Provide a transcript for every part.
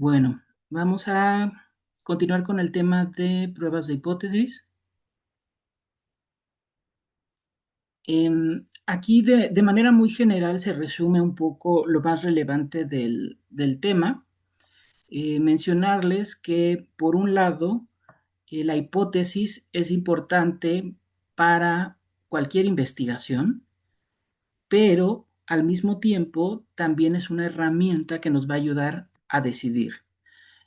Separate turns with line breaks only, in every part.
Bueno, vamos a continuar con el tema de pruebas de hipótesis. Aquí de manera muy general se resume un poco lo más relevante del tema. Mencionarles que, por un lado, la hipótesis es importante para cualquier investigación, pero al mismo tiempo también es una herramienta que nos va a ayudar a decidir.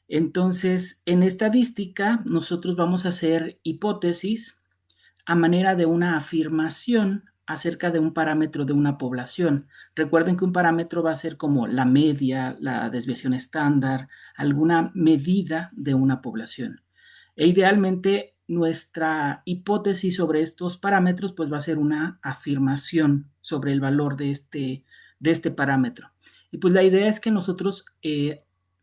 Entonces, en estadística, nosotros vamos a hacer hipótesis a manera de una afirmación acerca de un parámetro de una población. Recuerden que un parámetro va a ser como la media, la desviación estándar, alguna medida de una población. E idealmente nuestra hipótesis sobre estos parámetros pues va a ser una afirmación sobre el valor de este parámetro. Y pues la idea es que nosotros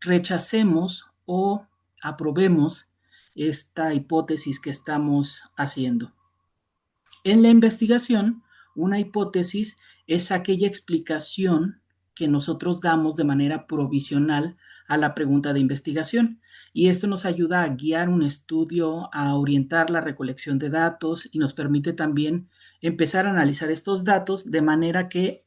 rechacemos o aprobemos esta hipótesis que estamos haciendo. En la investigación, una hipótesis es aquella explicación que nosotros damos de manera provisional a la pregunta de investigación, y esto nos ayuda a guiar un estudio, a orientar la recolección de datos y nos permite también empezar a analizar estos datos de manera que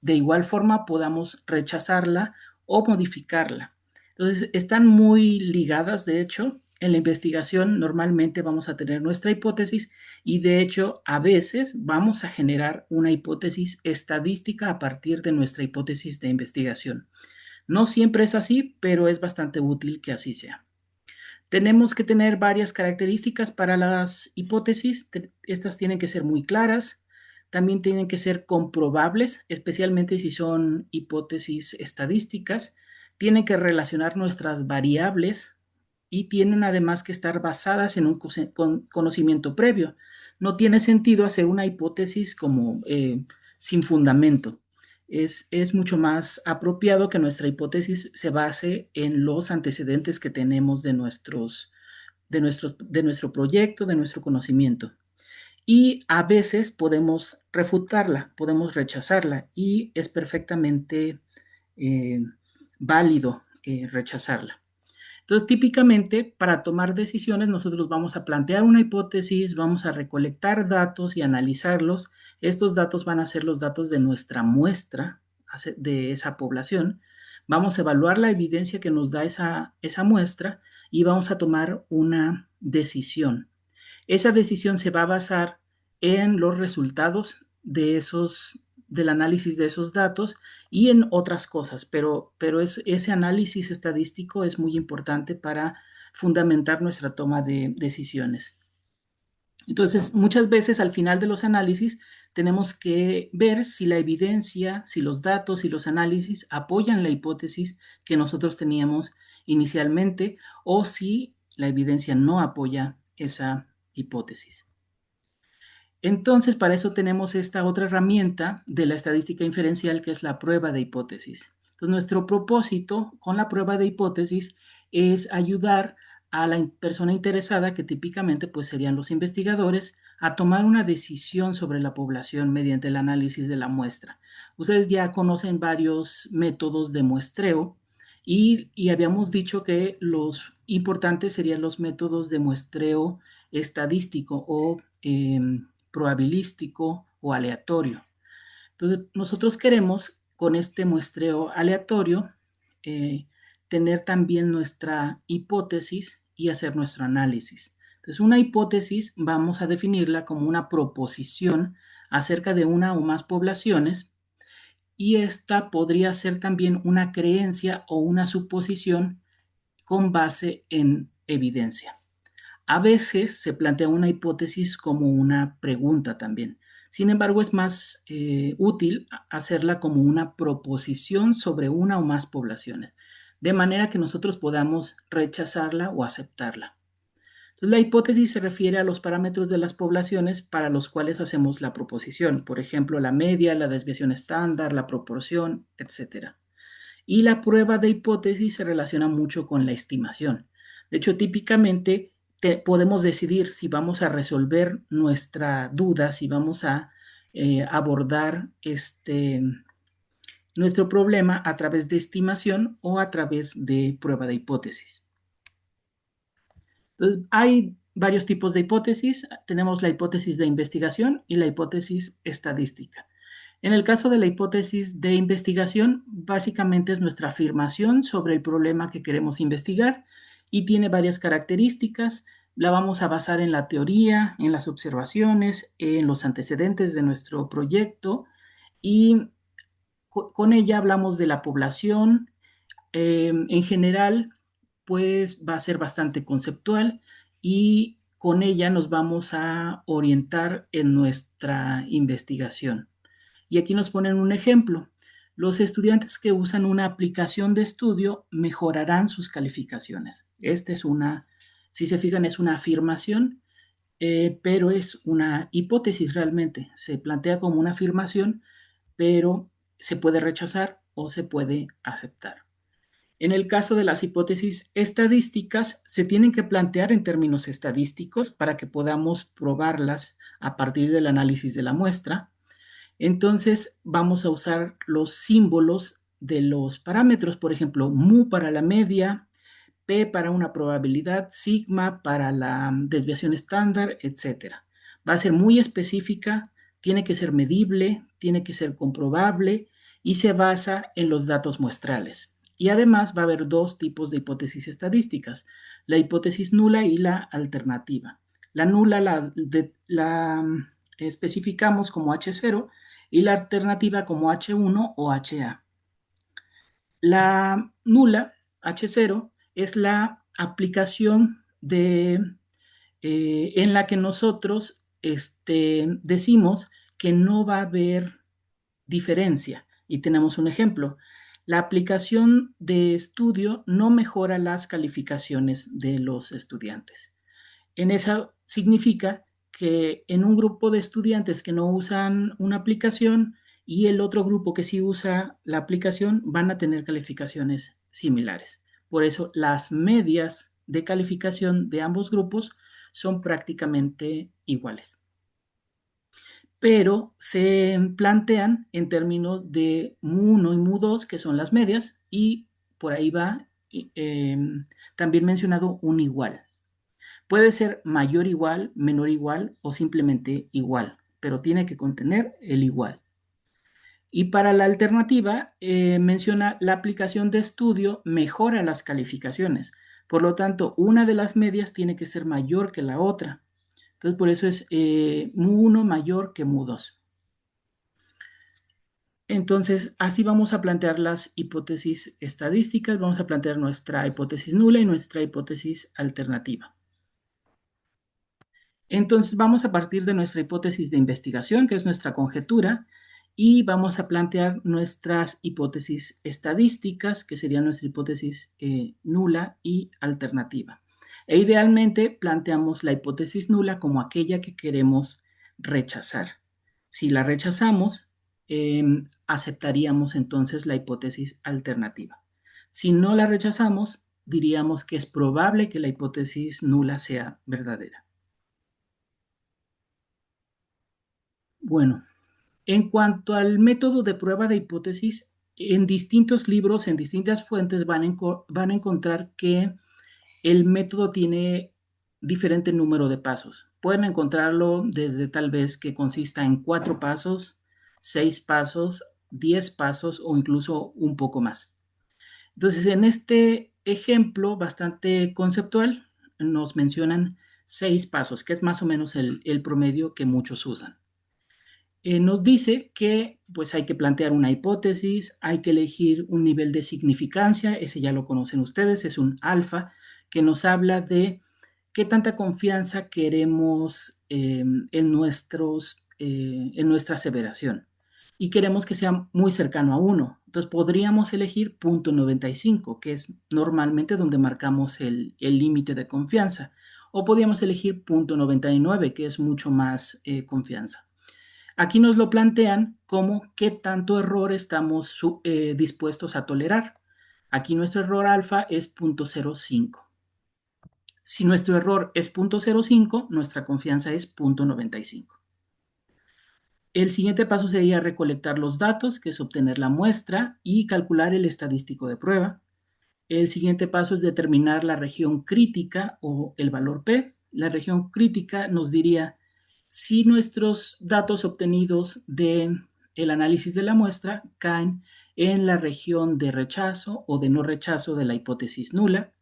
de igual forma podamos rechazarla o modificarla. Entonces, están muy ligadas, de hecho. En la investigación normalmente vamos a tener nuestra hipótesis y de hecho a veces vamos a generar una hipótesis estadística a partir de nuestra hipótesis de investigación. No siempre es así, pero es bastante útil que así sea. Tenemos que tener varias características para las hipótesis. Estas tienen que ser muy claras, también tienen que ser comprobables, especialmente si son hipótesis estadísticas. Tienen que relacionar nuestras variables y tienen además que estar basadas en un conocimiento previo. No tiene sentido hacer una hipótesis como sin fundamento. Es mucho más apropiado que nuestra hipótesis se base en los antecedentes que tenemos de nuestro proyecto, de nuestro conocimiento. Y a veces podemos refutarla, podemos rechazarla y es perfectamente eh, válido rechazarla. Entonces, típicamente, para tomar decisiones, nosotros vamos a plantear una hipótesis, vamos a recolectar datos y analizarlos. Estos datos van a ser los datos de nuestra muestra de esa población. Vamos a evaluar la evidencia que nos da esa muestra y vamos a tomar una decisión. Esa decisión se va a basar en los resultados del análisis de esos datos y en otras cosas, pero ese análisis estadístico es muy importante para fundamentar nuestra toma de decisiones. Entonces, muchas veces al final de los análisis tenemos que ver si la evidencia, si los datos y los análisis apoyan la hipótesis que nosotros teníamos inicialmente o si la evidencia no apoya esa hipótesis. Entonces, para eso tenemos esta otra herramienta de la estadística inferencial que es la prueba de hipótesis. Entonces, nuestro propósito con la prueba de hipótesis es ayudar a la persona interesada, que típicamente pues serían los investigadores, a tomar una decisión sobre la población mediante el análisis de la muestra. Ustedes ya conocen varios métodos de muestreo y habíamos dicho que los importantes serían los métodos de muestreo estadístico o probabilístico o aleatorio. Entonces, nosotros queremos con este muestreo aleatorio eh, tener también nuestra hipótesis y hacer nuestro análisis. Entonces, una hipótesis vamos a definirla como una proposición acerca de una o más poblaciones y esta podría ser también una creencia o una suposición con base en evidencia. A veces se plantea una hipótesis como una pregunta también. Sin embargo, es más útil hacerla como una proposición sobre una o más poblaciones, de manera que nosotros podamos rechazarla o aceptarla. Entonces, la hipótesis se refiere a los parámetros de las poblaciones para los cuales hacemos la proposición, por ejemplo, la media, la desviación estándar, la proporción, etcétera. Y la prueba de hipótesis se relaciona mucho con la estimación. De hecho, típicamente podemos decidir si vamos a resolver nuestra duda, si vamos a abordar nuestro problema a través de estimación o a través de prueba de hipótesis. Entonces, hay varios tipos de hipótesis. Tenemos la hipótesis de investigación y la hipótesis estadística. En el caso de la hipótesis de investigación, básicamente es nuestra afirmación sobre el problema que queremos investigar y tiene varias características. La vamos a basar en la teoría, en las observaciones, en los antecedentes de nuestro proyecto y con ella hablamos de la población. En general, pues va a ser bastante conceptual y con ella nos vamos a orientar en nuestra investigación. Y aquí nos ponen un ejemplo. Los estudiantes que usan una aplicación de estudio mejorarán sus calificaciones. Esta es una, si se fijan, es una afirmación, pero es una hipótesis realmente. Se plantea como una afirmación, pero se puede rechazar o se puede aceptar. En el caso de las hipótesis estadísticas, se tienen que plantear en términos estadísticos para que podamos probarlas a partir del análisis de la muestra. Entonces, vamos a usar los símbolos de los parámetros, por ejemplo, mu para la media, p para una probabilidad, sigma para la desviación estándar, etcétera. Va a ser muy específica, tiene que ser medible, tiene que ser comprobable y se basa en los datos muestrales. Y además va a haber dos tipos de hipótesis estadísticas, la hipótesis nula y la alternativa. La nula la especificamos como H0 y la alternativa como H1 o HA. La nula, H0, es la aplicación en la que nosotros decimos que no va a haber diferencia. Y tenemos un ejemplo. La aplicación de estudio no mejora las calificaciones de los estudiantes. En esa significa que en un grupo de estudiantes que no usan una aplicación y el otro grupo que sí usa la aplicación van a tener calificaciones similares. Por eso las medias de calificación de ambos grupos son prácticamente iguales. Pero se plantean en términos de mu1 y mu2, que son las medias, y por ahí va también mencionado un igual. Puede ser mayor igual, menor igual o simplemente igual, pero tiene que contener el igual. Y para la alternativa, menciona la aplicación de estudio mejora las calificaciones. Por lo tanto, una de las medias tiene que ser mayor que la otra. Entonces, por eso es mu1 mayor que mu2. Entonces, así vamos a plantear las hipótesis estadísticas, vamos a plantear nuestra hipótesis nula y nuestra hipótesis alternativa. Entonces, vamos a partir de nuestra hipótesis de investigación, que es nuestra conjetura, y vamos a plantear nuestras hipótesis estadísticas, que sería nuestra hipótesis nula y alternativa. E idealmente planteamos la hipótesis nula como aquella que queremos rechazar. Si la rechazamos, aceptaríamos entonces la hipótesis alternativa. Si no la rechazamos, diríamos que es probable que la hipótesis nula sea verdadera. Bueno, en cuanto al método de prueba de hipótesis, en distintos libros, en distintas fuentes van a encontrar que el método tiene diferente número de pasos. Pueden encontrarlo desde tal vez que consista en 4 pasos, 6 pasos, 10 pasos o incluso un poco más. Entonces, en este ejemplo bastante conceptual, nos mencionan 6 pasos, que es más o menos el promedio que muchos usan. Nos dice que pues hay que plantear una hipótesis, hay que elegir un nivel de significancia, ese ya lo conocen ustedes, es un alfa, que nos habla de qué tanta confianza queremos en nuestra aseveración. Y queremos que sea muy cercano a 1. Entonces podríamos elegir 0.95, que es normalmente donde marcamos el límite de confianza. O podríamos elegir 0.99, que es mucho más confianza. Aquí nos lo plantean como qué tanto error estamos dispuestos a tolerar. Aquí nuestro error alfa es 0.05. Si nuestro error es 0.05, nuestra confianza es 0.95. El siguiente paso sería recolectar los datos, que es obtener la muestra y calcular el estadístico de prueba. El siguiente paso es determinar la región crítica o el valor P. La región crítica nos diría si nuestros datos obtenidos del análisis de la muestra caen en la región de rechazo o de no rechazo de la hipótesis nula,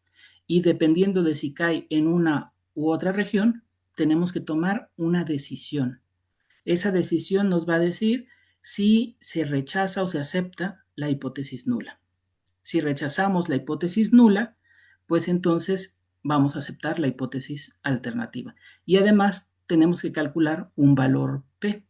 y dependiendo de si cae en una u otra región, tenemos que tomar una decisión. Esa decisión nos va a decir si se rechaza o se acepta la hipótesis nula. Si rechazamos la hipótesis nula, pues entonces vamos a aceptar la hipótesis alternativa. Y además tenemos que calcular un valor P.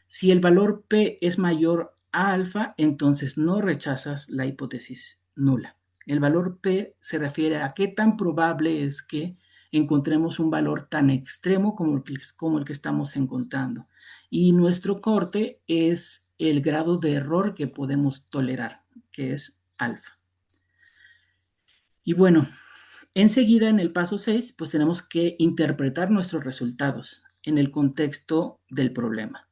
Si el valor P es mayor a alfa, entonces no rechazas la hipótesis nula. El valor P se refiere a qué tan probable es que encontremos un valor tan extremo como el que estamos encontrando. Y nuestro corte es el grado de error que podemos tolerar, que es alfa. Y bueno, enseguida en el paso 6, pues tenemos que interpretar nuestros resultados en el contexto del problema.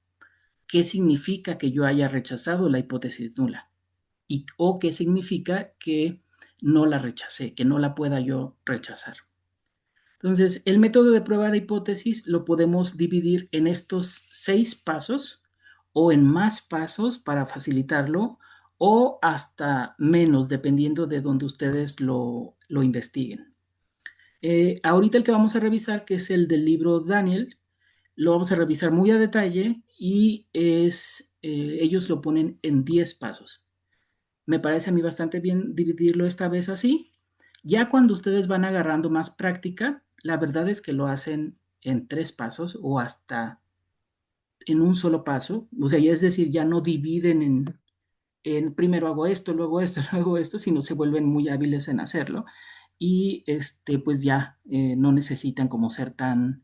¿Qué significa que yo haya rechazado la hipótesis nula? ¿O qué significa que no la rechacé, que no la pueda yo rechazar? Entonces, el método de prueba de hipótesis lo podemos dividir en estos 6 pasos o en más pasos para facilitarlo, o hasta menos, dependiendo de donde ustedes lo investiguen. Ahorita el que vamos a revisar, que es el del libro Daniel, lo vamos a revisar muy a detalle y ellos lo ponen en 10 pasos. Me parece a mí bastante bien dividirlo esta vez así. Ya cuando ustedes van agarrando más práctica, la verdad es que lo hacen en 3 pasos o hasta en un solo paso. O sea, es decir, ya no dividen en primero hago esto, luego esto, luego esto, sino se vuelven muy hábiles en hacerlo. Y pues ya no necesitan como ser tan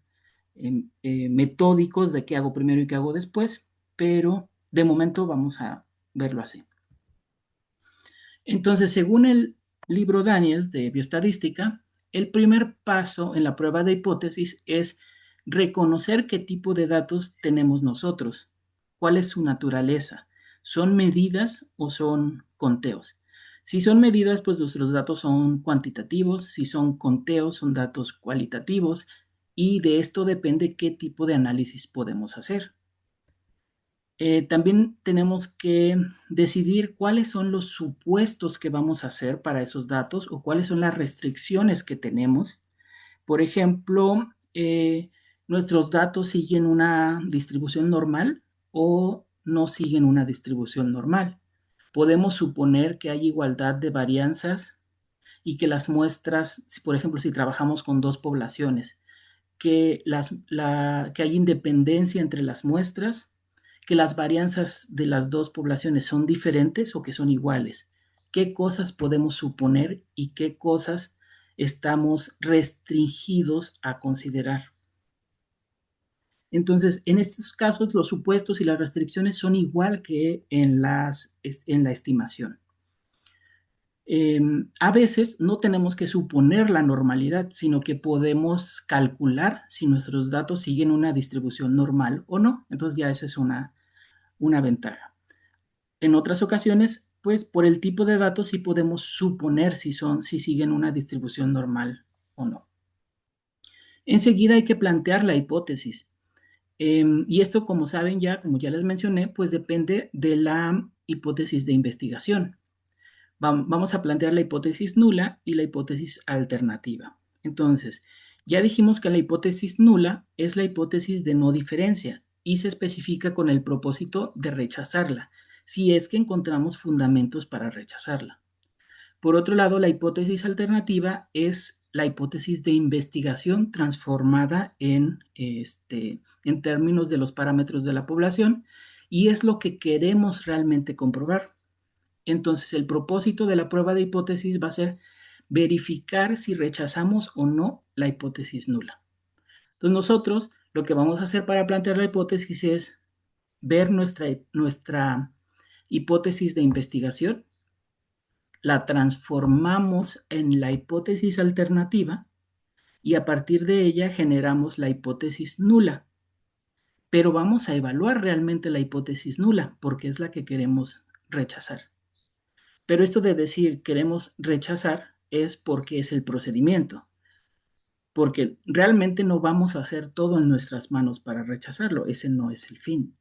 metódicos de qué hago primero y qué hago después, pero de momento vamos a verlo así. Entonces, según el libro Daniel de bioestadística, el primer paso en la prueba de hipótesis es reconocer qué tipo de datos tenemos nosotros, cuál es su naturaleza, son medidas o son conteos. Si son medidas, pues nuestros datos son cuantitativos; si son conteos, son datos cualitativos, y de esto depende qué tipo de análisis podemos hacer. También tenemos que decidir cuáles son los supuestos que vamos a hacer para esos datos o cuáles son las restricciones que tenemos. Por ejemplo, nuestros datos siguen una distribución normal o no siguen una distribución normal. Podemos suponer que hay igualdad de varianzas y que las muestras, por ejemplo, si trabajamos con dos poblaciones, que hay independencia entre las muestras, que las varianzas de las dos poblaciones son diferentes o que son iguales. ¿Qué cosas podemos suponer y qué cosas estamos restringidos a considerar? Entonces, en estos casos, los supuestos y las restricciones son igual que en la estimación. A veces no tenemos que suponer la normalidad, sino que podemos calcular si nuestros datos siguen una distribución normal o no. Entonces ya esa es una ventaja. En otras ocasiones, pues por el tipo de datos sí podemos suponer si siguen una distribución normal o no. Enseguida hay que plantear la hipótesis. Y esto, como saben ya, como ya les mencioné, pues depende de la hipótesis de investigación. Vamos a plantear la hipótesis nula y la hipótesis alternativa. Entonces, ya dijimos que la hipótesis nula es la hipótesis de no diferencia y se especifica con el propósito de rechazarla, si es que encontramos fundamentos para rechazarla. Por otro lado, la hipótesis alternativa es la hipótesis de investigación transformada en términos de los parámetros de la población, y es lo que queremos realmente comprobar. Entonces, el propósito de la prueba de hipótesis va a ser verificar si rechazamos o no la hipótesis nula. Entonces, nosotros lo que vamos a hacer para plantear la hipótesis es ver nuestra hipótesis de investigación, la transformamos en la hipótesis alternativa y a partir de ella generamos la hipótesis nula. pero vamos a evaluar realmente la hipótesis nula porque es la que queremos rechazar. Pero esto de decir queremos rechazar es porque es el procedimiento, porque realmente no vamos a hacer todo en nuestras manos para rechazarlo. Ese no es el fin.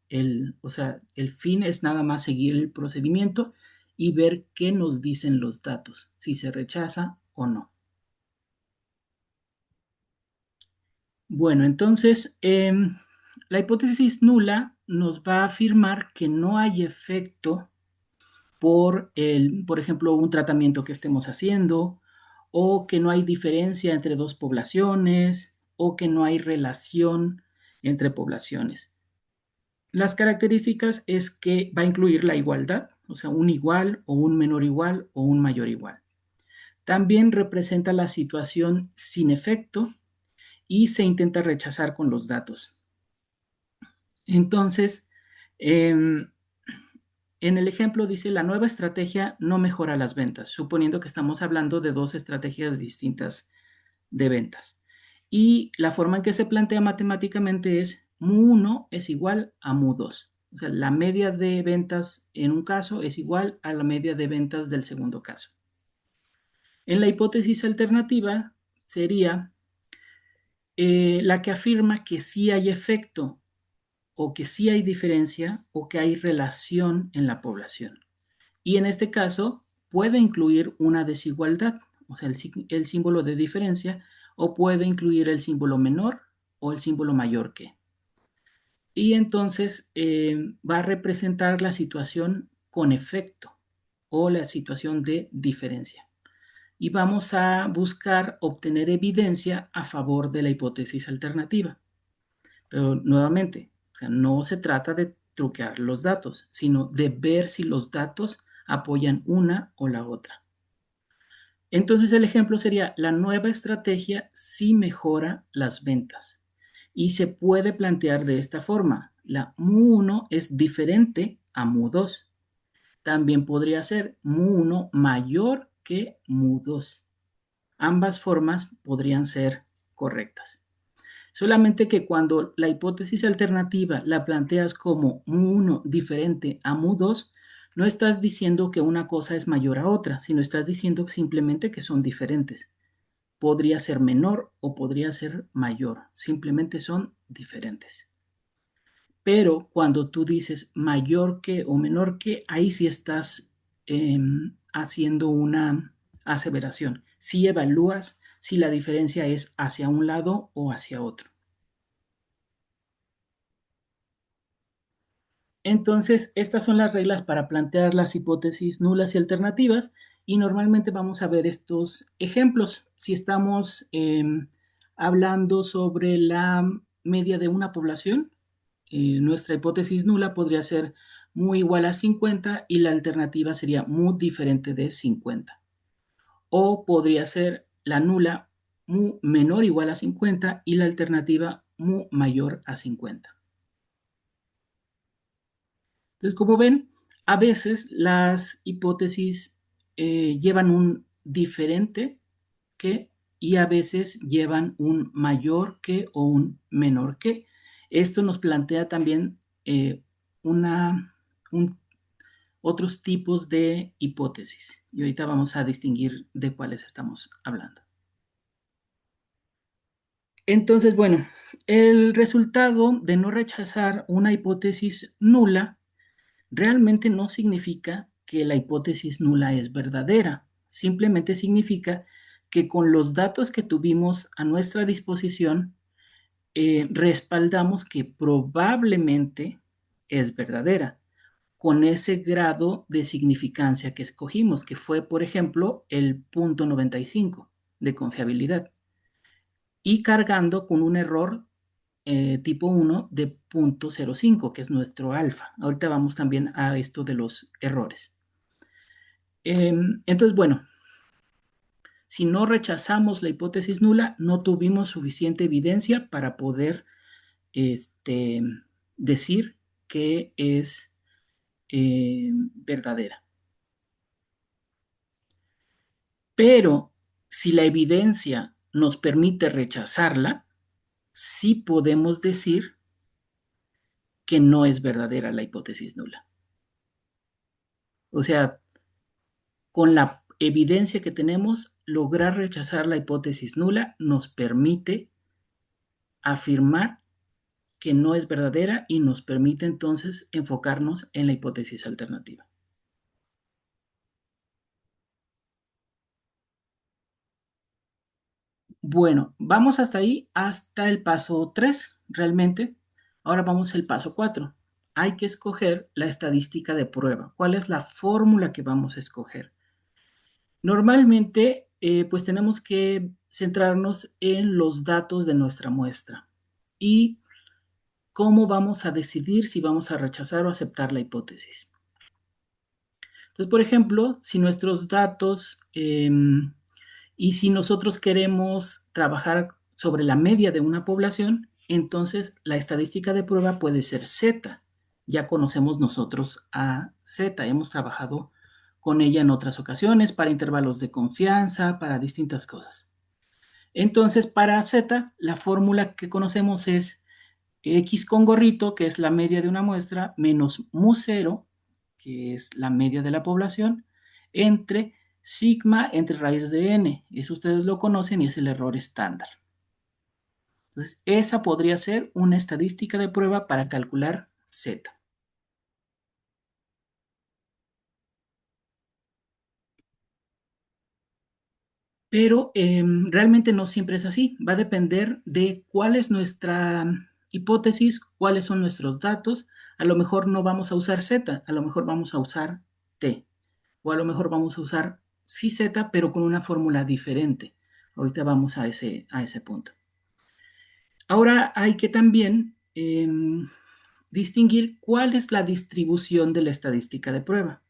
O sea, el fin es nada más seguir el procedimiento y ver qué nos dicen los datos, si se rechaza o no. Bueno, entonces, la hipótesis nula nos va a afirmar que no hay efecto por ejemplo, un tratamiento que estemos haciendo, o que no hay diferencia entre dos poblaciones, o que no hay relación entre poblaciones. Las características es que va a incluir la igualdad, o sea, un igual o un menor igual o un mayor igual. También representa la situación sin efecto y se intenta rechazar con los datos. Entonces, en el ejemplo dice, la nueva estrategia no mejora las ventas, suponiendo que estamos hablando de dos estrategias distintas de ventas. Y la forma en que se plantea matemáticamente es mu1 es igual a mu2. O sea, la media de ventas en un caso es igual a la media de ventas del segundo caso. En la hipótesis alternativa sería la que afirma que sí hay efecto o que sí hay diferencia o que hay relación en la población. Y en este caso puede incluir una desigualdad, o sea, el símbolo de diferencia, o puede incluir el símbolo menor o el símbolo mayor que. Y entonces va a representar la situación con efecto o la situación de diferencia. Y vamos a buscar obtener evidencia a favor de la hipótesis alternativa. Pero nuevamente, o sea, no se trata de truquear los datos, sino de ver si los datos apoyan una o la otra. Entonces el ejemplo sería, la nueva estrategia sí mejora las ventas. Y se puede plantear de esta forma, la mu1 es diferente a mu2. También podría ser mu1 mayor que mu2. Ambas formas podrían ser correctas. Solamente que cuando la hipótesis alternativa la planteas como mu1 diferente a mu2, no estás diciendo que una cosa es mayor a otra, sino estás diciendo simplemente que son diferentes. Podría ser menor o podría ser mayor, simplemente son diferentes. Pero cuando tú dices mayor que o menor que, ahí sí estás haciendo una aseveración. Si evalúas si la diferencia es hacia un lado o hacia otro. Entonces, estas son las reglas para plantear las hipótesis nulas y alternativas y normalmente vamos a ver estos ejemplos. Si estamos hablando sobre la media de una población, nuestra hipótesis nula podría ser mu igual a 50 y la alternativa sería mu diferente de 50. O podría ser la nula mu menor o igual a 50 y la alternativa mu mayor a 50. Entonces, como ven, a veces las hipótesis llevan un diferente que y a veces llevan un mayor que o un menor que. Esto nos plantea también una, un, otros tipos de hipótesis. Y ahorita vamos a distinguir de cuáles estamos hablando. Entonces, bueno, el resultado de no rechazar una hipótesis nula realmente no significa que la hipótesis nula es verdadera, simplemente significa que con los datos que tuvimos a nuestra disposición, respaldamos que probablemente es verdadera, con ese grado de significancia que escogimos, que fue, por ejemplo, el punto 95 de confiabilidad, y cargando con un error tipo 1 de 0.05, que es nuestro alfa. Ahorita vamos también a esto de los errores. Entonces, bueno, si no rechazamos la hipótesis nula, no tuvimos suficiente evidencia para poder decir que es verdadera. Pero si la evidencia nos permite rechazarla, sí podemos decir que no es verdadera la hipótesis nula. O sea, con la evidencia que tenemos, lograr rechazar la hipótesis nula nos permite afirmar que no es verdadera y nos permite entonces enfocarnos en la hipótesis alternativa. Bueno, vamos hasta ahí, hasta el paso 3, realmente. Ahora vamos al paso 4. Hay que escoger la estadística de prueba. ¿Cuál es la fórmula que vamos a escoger? Normalmente, pues tenemos que centrarnos en los datos de nuestra muestra y cómo vamos a decidir si vamos a rechazar o aceptar la hipótesis. Entonces, por ejemplo, si nuestros datos y si nosotros queremos trabajar sobre la media de una población, entonces la estadística de prueba puede ser Z. Ya conocemos nosotros a Z, hemos trabajado con ella en otras ocasiones para intervalos de confianza, para distintas cosas. Entonces, para Z, la fórmula que conocemos es X con gorrito, que es la media de una muestra, menos mu0, que es la media de la población, entre sigma entre raíz de n. Eso ustedes lo conocen y es el error estándar. Entonces, esa podría ser una estadística de prueba para calcular Z. Pero realmente no siempre es así. Va a depender de cuál es nuestra hipótesis, cuáles son nuestros datos. A lo mejor no vamos a usar Z, a lo mejor vamos a usar T. O a lo mejor vamos a usar sí Z, pero con una fórmula diferente. Ahorita vamos a ese punto. Ahora hay que también distinguir cuál es la distribución de la estadística de prueba.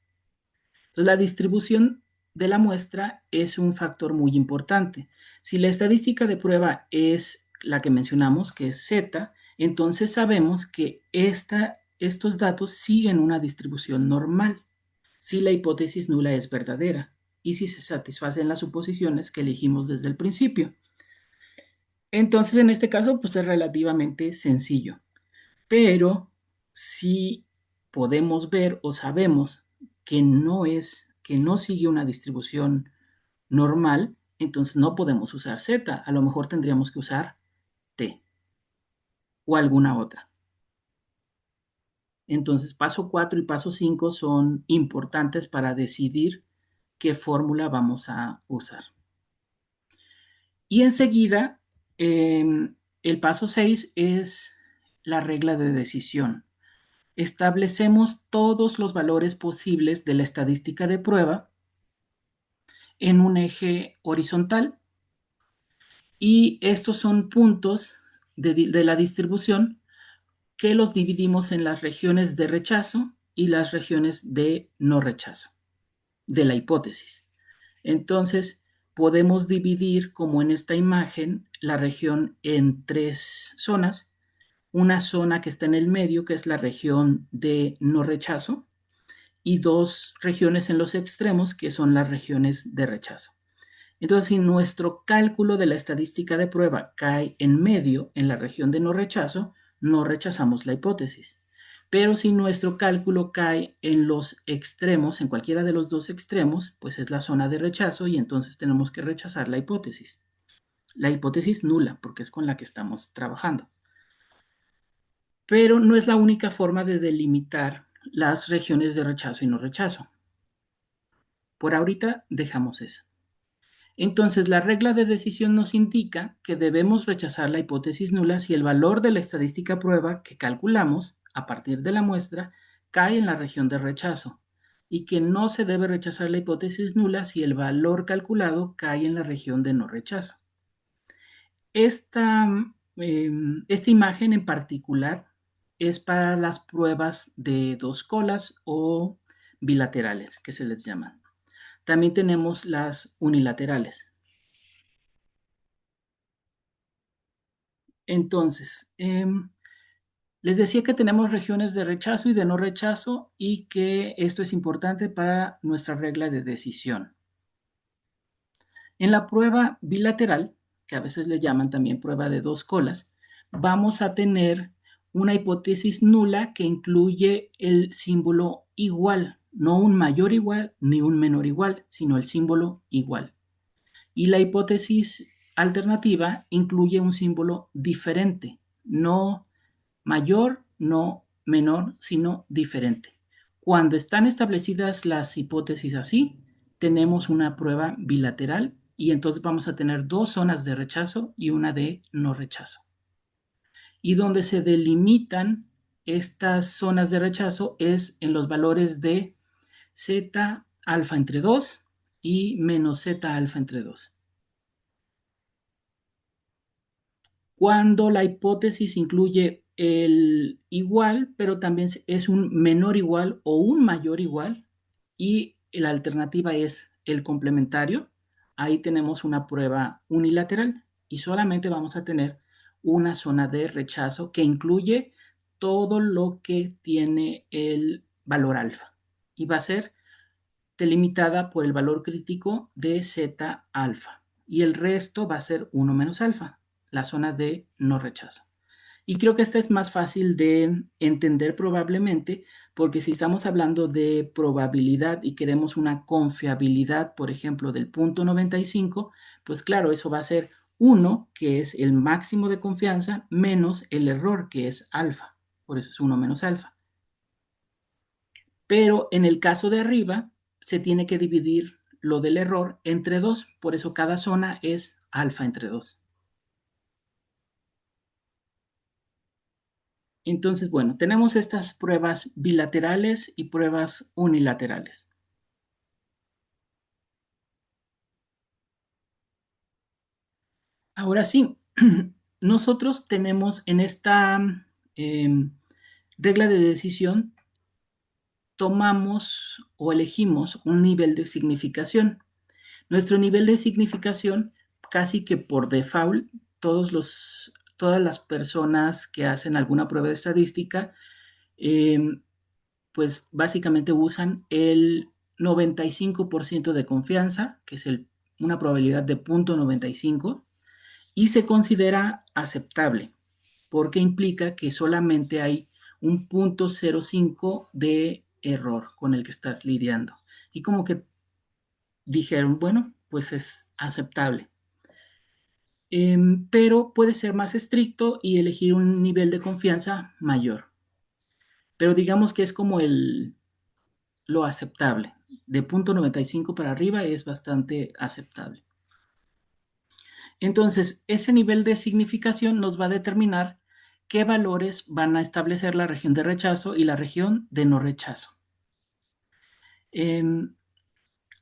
Entonces, la distribución de la muestra es un factor muy importante. Si la estadística de prueba es la que mencionamos, que es Z, entonces sabemos que estos datos siguen una distribución normal si la hipótesis nula es verdadera y si se satisfacen las suposiciones que elegimos desde el principio. Entonces, en este caso, pues es relativamente sencillo. Pero si podemos ver o sabemos que no sigue una distribución normal, entonces no podemos usar Z. A lo mejor tendríamos que usar T o alguna otra. Entonces, paso 4 y paso 5 son importantes para decidir qué fórmula vamos a usar. Y enseguida, el paso 6 es la regla de decisión. Establecemos todos los valores posibles de la estadística de prueba en un eje horizontal y estos son puntos de la distribución que los dividimos en las regiones de rechazo y las regiones de no rechazo de la hipótesis. Entonces, podemos dividir, como en esta imagen, la región en tres zonas. Una zona que está en el medio, que es la región de no rechazo, y dos regiones en los extremos, que son las regiones de rechazo. Entonces, si nuestro cálculo de la estadística de prueba cae en medio, en la región de no rechazo, no rechazamos la hipótesis. Pero si nuestro cálculo cae en los extremos, en cualquiera de los dos extremos, pues es la zona de rechazo y entonces tenemos que rechazar la hipótesis. La hipótesis nula, porque es con la que estamos trabajando. Pero no es la única forma de delimitar las regiones de rechazo y no rechazo. Por ahorita dejamos eso. Entonces, la regla de decisión nos indica que debemos rechazar la hipótesis nula si el valor de la estadística prueba que calculamos a partir de la muestra cae en la región de rechazo y que no se debe rechazar la hipótesis nula si el valor calculado cae en la región de no rechazo. Esta, esta imagen en particular es para las pruebas de dos colas o bilaterales, que se les llaman. También tenemos las unilaterales. Entonces, les decía que tenemos regiones de rechazo y de no rechazo y que esto es importante para nuestra regla de decisión. En la prueba bilateral, que a veces le llaman también prueba de dos colas, vamos a tener una hipótesis nula que incluye el símbolo igual, no un mayor igual ni un menor igual, sino el símbolo igual. Y la hipótesis alternativa incluye un símbolo diferente, no mayor, no menor, sino diferente. Cuando están establecidas las hipótesis así, tenemos una prueba bilateral y entonces vamos a tener dos zonas de rechazo y una de no rechazo. Y donde se delimitan estas zonas de rechazo es en los valores de z alfa entre 2 y menos z alfa entre 2. Cuando la hipótesis incluye el igual, pero también es un menor igual o un mayor igual, y la alternativa es el complementario, ahí tenemos una prueba unilateral y solamente vamos a tener una zona de rechazo que incluye todo lo que tiene el valor alfa y va a ser delimitada por el valor crítico de Z alfa y el resto va a ser 1 menos alfa, la zona de no rechazo. Y creo que esta es más fácil de entender probablemente porque si estamos hablando de probabilidad y queremos una confiabilidad, por ejemplo, del punto 95, pues claro, eso va a ser 1, que es el máximo de confianza, menos el error, que es alfa. Por eso es 1 menos alfa. Pero en el caso de arriba, se tiene que dividir lo del error entre 2, por eso cada zona es alfa entre 2. Entonces, bueno, tenemos estas pruebas bilaterales y pruebas unilaterales. Ahora sí, nosotros tenemos en esta regla de decisión, tomamos o elegimos un nivel de significación. Nuestro nivel de significación, casi que por default, todas las personas que hacen alguna prueba de estadística, eh, pues básicamente usan el 95% de confianza, que es una probabilidad de 0.95, y se considera aceptable, porque implica que solamente hay un 0.05 de error con el que estás lidiando. Y como que dijeron, bueno, pues es aceptable. Pero puede ser más estricto y elegir un nivel de confianza mayor. Pero digamos que es como lo aceptable. De 0.95 para arriba es bastante aceptable. Entonces, ese nivel de significación nos va a determinar qué valores van a establecer la región de rechazo y la región de no rechazo.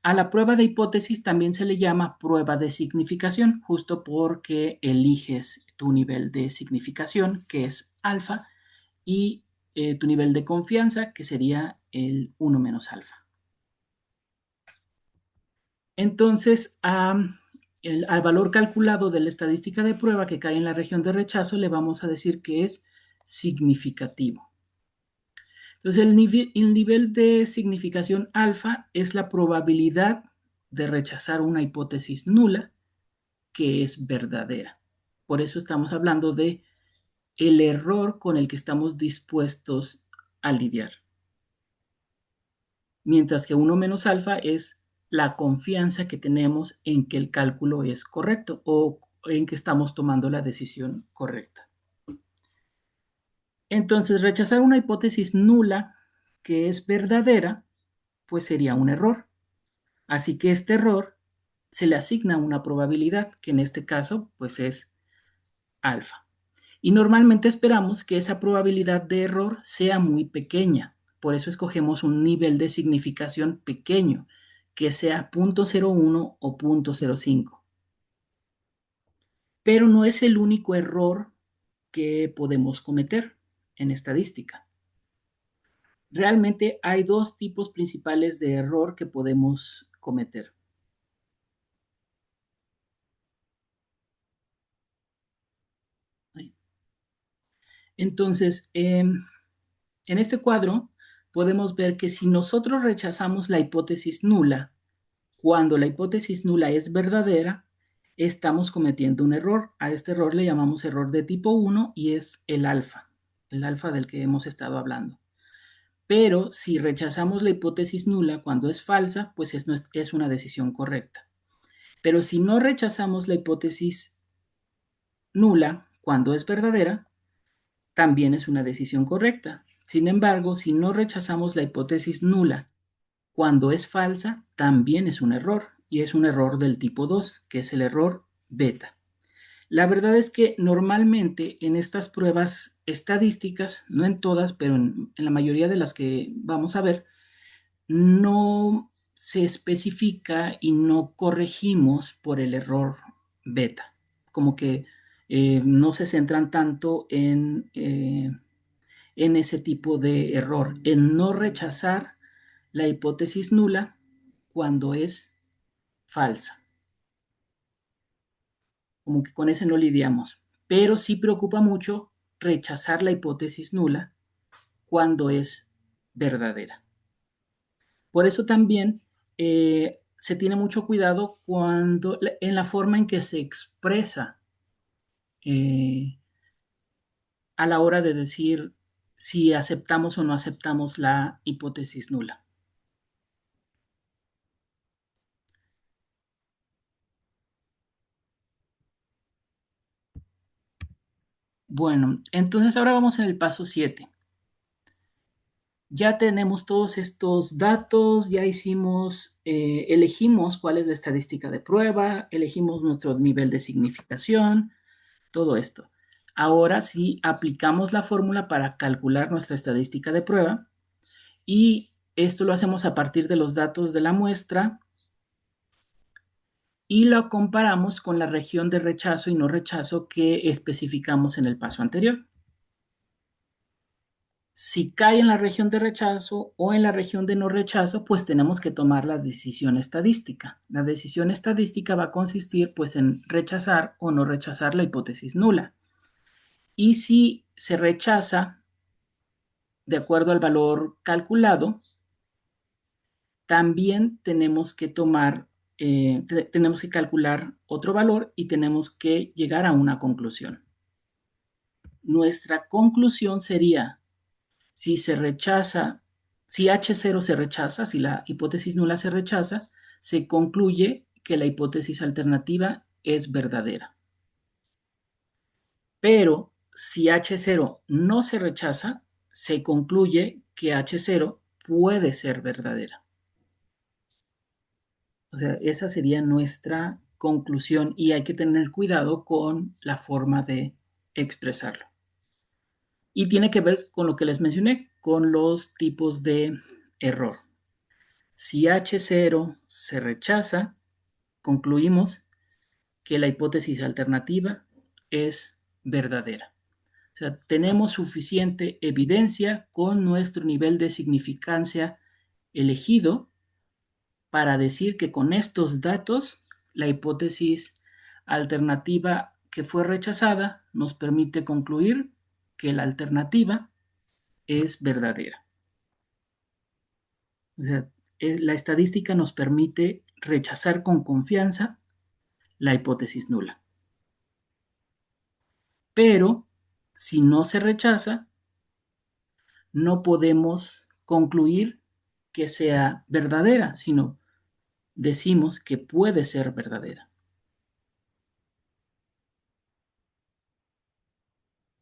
A la prueba de hipótesis también se le llama prueba de significación, justo porque eliges tu nivel de significación, que es alfa, y tu nivel de confianza, que sería el 1 menos alfa. Entonces, al valor calculado de la estadística de prueba que cae en la región de rechazo, le vamos a decir que es significativo. Entonces, el nivel de significación alfa es la probabilidad de rechazar una hipótesis nula que es verdadera. Por eso estamos hablando de el error con el que estamos dispuestos a lidiar. Mientras que 1 menos alfa es la confianza que tenemos en que el cálculo es correcto o en que estamos tomando la decisión correcta. Entonces, rechazar una hipótesis nula que es verdadera, pues sería un error. Así que este error se le asigna una probabilidad, que en este caso, pues es alfa. Y normalmente esperamos que esa probabilidad de error sea muy pequeña. Por eso escogemos un nivel de significación pequeño, que sea 0.01 o 0.05. Pero no es el único error que podemos cometer en estadística. Realmente hay dos tipos principales de error que podemos cometer. Entonces, en este cuadro podemos ver que si nosotros rechazamos la hipótesis nula, cuando la hipótesis nula es verdadera, estamos cometiendo un error. A este error le llamamos error de tipo 1 y es el alfa. el alfa del que hemos estado hablando. Pero si rechazamos la hipótesis nula cuando es falsa, pues es una decisión correcta. Pero si no rechazamos la hipótesis nula cuando es verdadera, también es una decisión correcta. Sin embargo, si no rechazamos la hipótesis nula cuando es falsa, también es un error, y es un error del tipo 2, que es el error beta. La verdad es que normalmente en estas pruebas estadísticas, no en todas, pero en la mayoría de las que vamos a ver, no se especifica y no corregimos por el error beta. Como que no se centran tanto en ese tipo de error, en no rechazar la hipótesis nula cuando es falsa. Como que con ese no lidiamos. Pero sí preocupa mucho rechazar la hipótesis nula cuando es verdadera. Por eso también se tiene mucho cuidado cuando en la forma en que se expresa eh, a la hora de decir si aceptamos o no aceptamos la hipótesis nula. Bueno, entonces ahora vamos en el paso 7. Ya tenemos todos estos datos, ya elegimos cuál es la estadística de prueba, elegimos nuestro nivel de significación, todo esto. Ahora sí aplicamos la fórmula para calcular nuestra estadística de prueba y esto lo hacemos a partir de los datos de la muestra y lo comparamos con la región de rechazo y no rechazo que especificamos en el paso anterior. Si cae en la región de rechazo o en la región de no rechazo, pues tenemos que tomar la decisión estadística. La decisión estadística va a consistir pues en rechazar o no rechazar la hipótesis nula. Y si se rechaza de acuerdo al valor calculado, también tenemos que tenemos que calcular otro valor y tenemos que llegar a una conclusión. Nuestra conclusión sería, si se rechaza, si H0 se rechaza, si la hipótesis nula se rechaza, se concluye que la hipótesis alternativa es verdadera. Pero si H0 no se rechaza, se concluye que H0 puede ser verdadera. O sea, esa sería nuestra conclusión y hay que tener cuidado con la forma de expresarlo. Y tiene que ver con lo que les mencioné, con los tipos de error. Si H0 se rechaza, concluimos que la hipótesis alternativa es verdadera. O sea, tenemos suficiente evidencia con nuestro nivel de significancia elegido para decir que con estos datos la hipótesis alternativa que fue rechazada nos permite concluir que la alternativa es verdadera. O sea, la estadística nos permite rechazar con confianza la hipótesis nula. Pero si no se rechaza, no podemos concluir que sea verdadera, sino decimos que puede ser verdadera.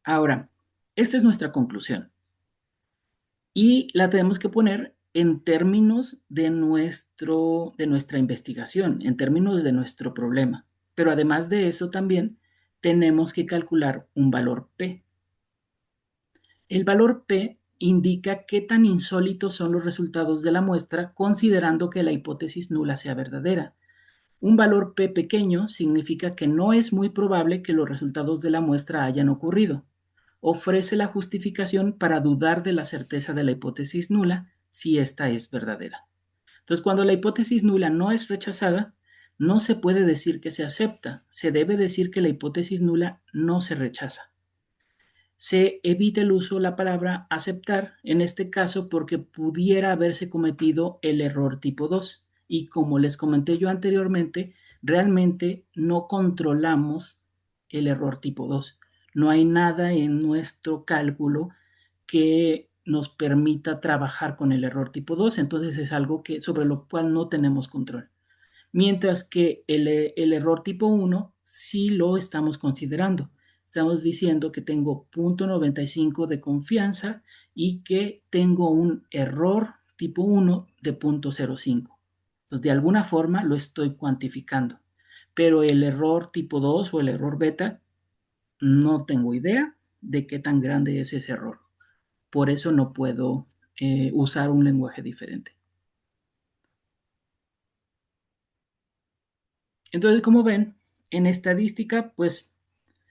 Ahora, esta es nuestra conclusión y la tenemos que poner en términos de nuestra investigación, en términos de nuestro problema. Pero además de eso también tenemos que calcular un valor P. El valor P indica qué tan insólitos son los resultados de la muestra considerando que la hipótesis nula sea verdadera. Un valor P pequeño significa que no es muy probable que los resultados de la muestra hayan ocurrido. Ofrece la justificación para dudar de la certeza de la hipótesis nula si ésta es verdadera. Entonces, cuando la hipótesis nula no es rechazada, no se puede decir que se acepta, se debe decir que la hipótesis nula no se rechaza. Se evita el uso de la palabra aceptar, en este caso porque pudiera haberse cometido el error tipo 2. Y como les comenté yo anteriormente, realmente no controlamos el error tipo 2. No hay nada en nuestro cálculo que nos permita trabajar con el error tipo 2. Entonces es algo que, sobre lo cual no tenemos control. Mientras que el error tipo 1 sí lo estamos considerando. Estamos diciendo que tengo 0.95 de confianza y que tengo un error tipo 1 de 0.05. Entonces, de alguna forma lo estoy cuantificando. Pero el error tipo 2 o el error beta, no tengo idea de qué tan grande es ese error. Por eso no puedo usar un lenguaje diferente. Entonces, como ven, en estadística, pues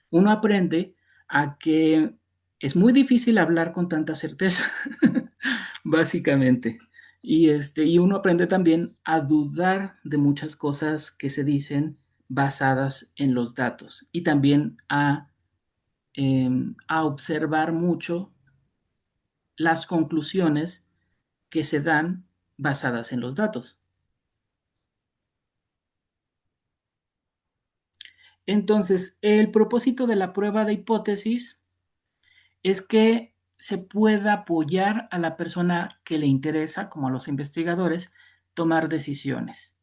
uno aprende a que es muy difícil hablar con tanta certeza, básicamente. Y uno aprende también a dudar de muchas cosas que se dicen basadas en los datos y también a observar mucho las conclusiones que se dan basadas en los datos. Entonces, el propósito de la prueba de hipótesis es que se pueda apoyar a la persona que le interesa, como a los investigadores, tomar decisiones.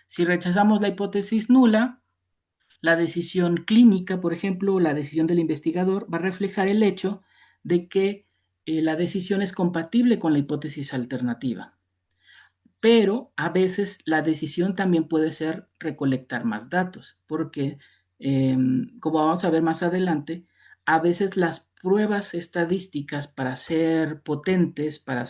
Si rechazamos la hipótesis nula, la decisión clínica, por ejemplo, la decisión del investigador, va a reflejar el hecho de que la decisión es compatible con la hipótesis alternativa. Pero a veces la decisión también puede ser recolectar más datos, porque como vamos a ver más adelante, a veces las pruebas estadísticas para ser potentes, para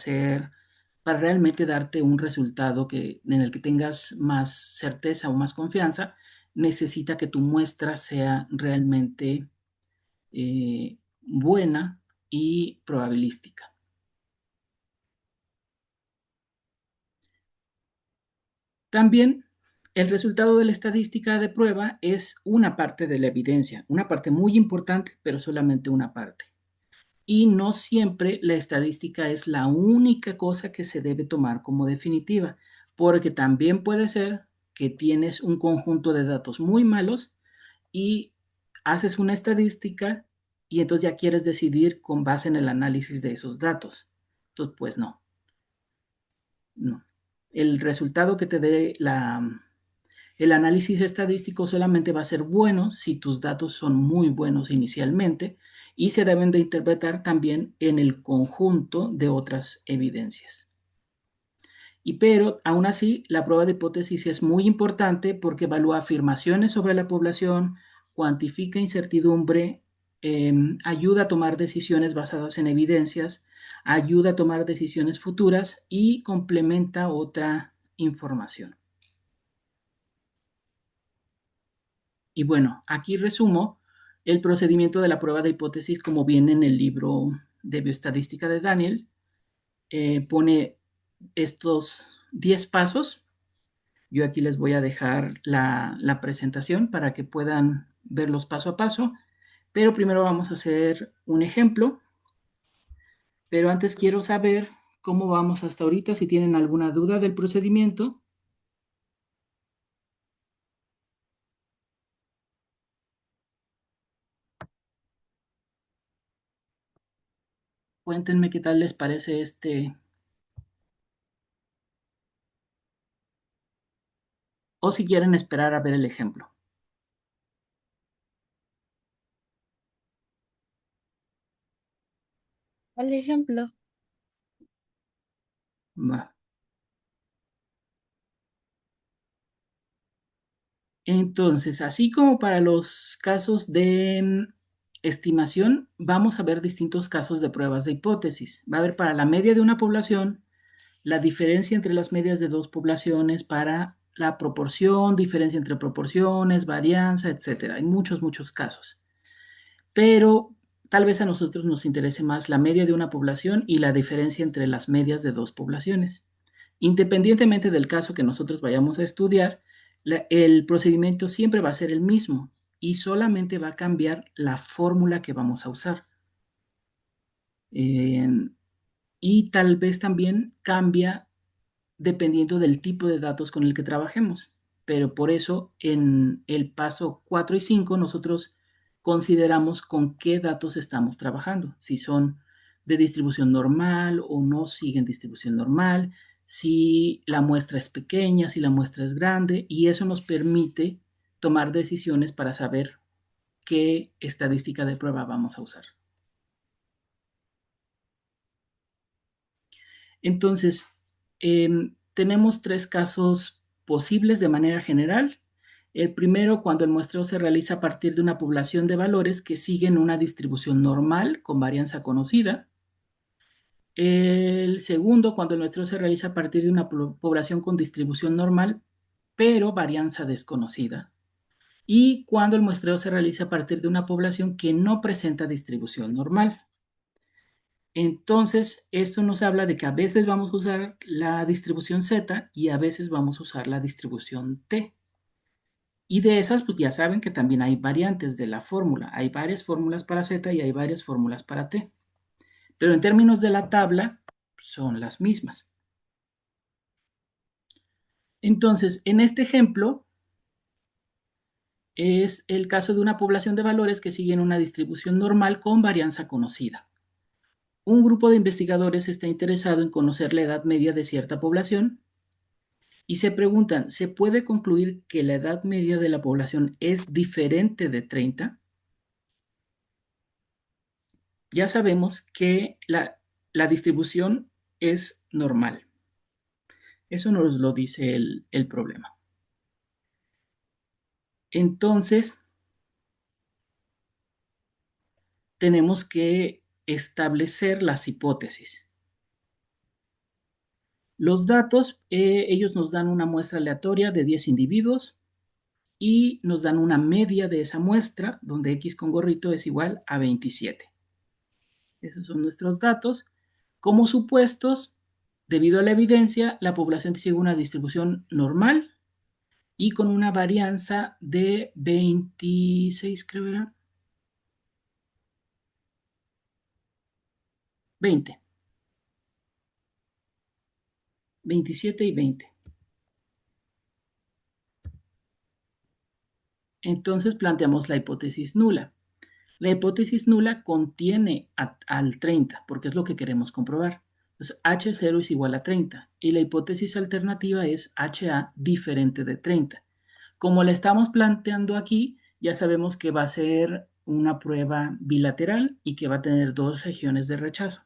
realmente darte un resultado en el que tengas más certeza o más confianza, necesita que tu muestra sea realmente buena y probabilística. También el resultado de la estadística de prueba es una parte de la evidencia, una parte muy importante, pero solamente una parte. Y no siempre la estadística es la única cosa que se debe tomar como definitiva, porque también puede ser que tienes un conjunto de datos muy malos y haces una estadística y entonces ya quieres decidir con base en el análisis de esos datos. Entonces, pues no, no. El resultado que te dé el análisis estadístico solamente va a ser bueno si tus datos son muy buenos inicialmente y se deben de interpretar también en el conjunto de otras evidencias. Pero aún así, la prueba de hipótesis es muy importante porque evalúa afirmaciones sobre la población, cuantifica incertidumbre, ayuda a tomar decisiones basadas en evidencias, ayuda a tomar decisiones futuras y complementa otra información. Y bueno, aquí resumo el procedimiento de la prueba de hipótesis como viene en el libro de bioestadística de Daniel. Pone estos 10 pasos. Yo aquí les voy a dejar la presentación para que puedan verlos paso a paso, pero primero vamos a hacer un ejemplo. Pero antes quiero saber cómo vamos hasta ahorita, si tienen alguna duda del procedimiento. Cuéntenme qué tal les parece o si quieren esperar a ver el ejemplo.
Al ejemplo.
Va. Entonces, así como para los casos de estimación, vamos a ver distintos casos de pruebas de hipótesis. Va a haber para la media de una población, la diferencia entre las medias de dos poblaciones para la proporción, diferencia entre proporciones, varianza, etcétera. Hay muchos, muchos casos. Pero tal vez a nosotros nos interese más la media de una población y la diferencia entre las medias de dos poblaciones. Independientemente del caso que nosotros vayamos a estudiar, el procedimiento siempre va a ser el mismo y solamente va a cambiar la fórmula que vamos a usar. Eh, y tal vez también cambia dependiendo del tipo de datos con el que trabajemos. Pero por eso en el paso 4 y 5 nosotros consideramos con qué datos estamos trabajando. Si son de distribución normal o no siguen distribución normal, si la muestra es pequeña, si la muestra es grande, y eso nos permite tomar decisiones para saber qué estadística de prueba vamos a usar. Entonces, tenemos tres casos posibles de manera general. El primero, cuando el muestreo se realiza a partir de una población de valores que siguen una distribución normal con varianza conocida. El segundo, cuando el muestreo se realiza a partir de una población con distribución normal, pero varianza desconocida. Y cuando el muestreo se realiza a partir de una población que no presenta distribución normal. Entonces, esto nos habla de que a veces vamos a usar la distribución Z y a veces vamos a usar la distribución T. Y de esas, pues ya saben que también hay variantes de la fórmula. Hay varias fórmulas para Z y hay varias fórmulas para T. Pero en términos de la tabla, son las mismas. Entonces, en este ejemplo, es el caso de una población de valores que siguen una distribución normal con varianza conocida. Un grupo de investigadores está interesado en conocer la edad media de cierta población y se preguntan, ¿se puede concluir que la edad media de la población es diferente de 30? Ya sabemos que la distribución es normal. Eso nos lo dice el problema. Entonces, tenemos que establecer las hipótesis. Los datos, ellos nos dan una muestra aleatoria de 10 individuos y nos dan una media de esa muestra, donde X con gorrito es igual a 27. Esos son nuestros datos. Como supuestos, debido a la evidencia, la población sigue una distribución normal y con una varianza de 26, creo era. 20. 27 y 20. Entonces planteamos la hipótesis nula. La hipótesis nula contiene al 30, porque es lo que queremos comprobar. Entonces, H0 es igual a 30 y la hipótesis alternativa es HA diferente de 30. Como la estamos planteando aquí, ya sabemos que va a ser una prueba bilateral y que va a tener dos regiones de rechazo.